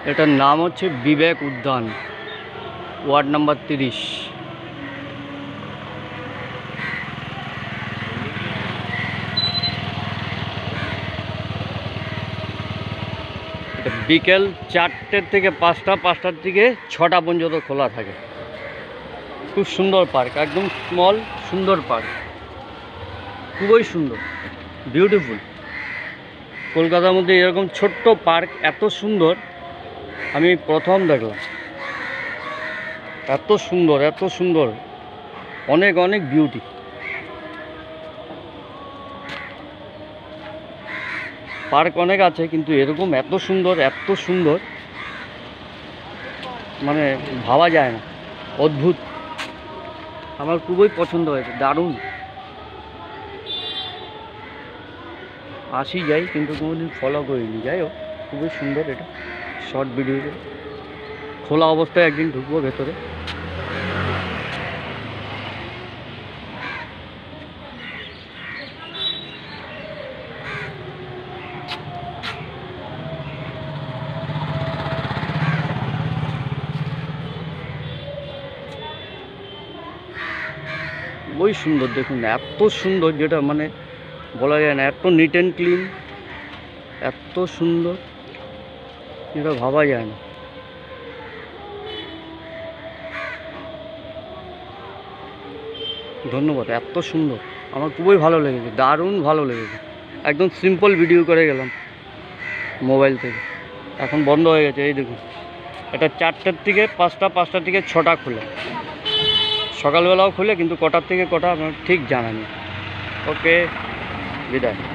এটার নাম হচ্ছে বিবেক উদ্যান, ওয়ার্ড নাম্বার 30। এটা বিকেল 4টের থেকে 5টা, 5টার থেকে 6টা পর্যন্ত খোলা থাকে। খুব সুন্দর পার্ক, একদম স্মল সুন্দর পার্ক, খুবই সুন্দর, বিউটিফুল। কলকাতার মধ্যে এরকম ছোট্ট পার্ক এত সুন্দর আমি প্রথম দেখলাম। এত সুন্দর, এত সুন্দর, অনেক অনেক বিউটি। পার্ক অনেক আছে কিন্তু এরকম এত সুন্দর, এত সুন্দর, মানে ভাবা যায় না, অদ্ভুত। আমার খুবই পছন্দ হয়েছে, দারুণ। আসি যাই কিন্তু কোনোদিন ফলো করিনি, যাই হোক খুবই সুন্দর। এটা শর্ট ভিডিওতে খোলা অবস্থায় একদিন ঢুকবো ভেতরে। ওই সুন্দর, দেখুন এত সুন্দর, যেটা মানে বলা যায় না, এত নিট অ্যান্ড ক্লিন, এত সুন্দর, যেটা ভাবা যায় না। ধন্যবাদ, এত সুন্দর, আমার খুবই ভালো লেগেছে, দারুণ ভালো লেগেছে। একদম সিম্পল ভিডিও করে গেলাম মোবাইল থেকে, এখন বন্ধ হয়ে গেছে। এই দেখুন, এটা 4টার থেকে 5টা, 5টার থেকে 6টা খোলে, সকালবেলাও খোলে, কিন্তু কটার থেকে কটা আমার ঠিক জানা নেই। ওকে, বিদায়।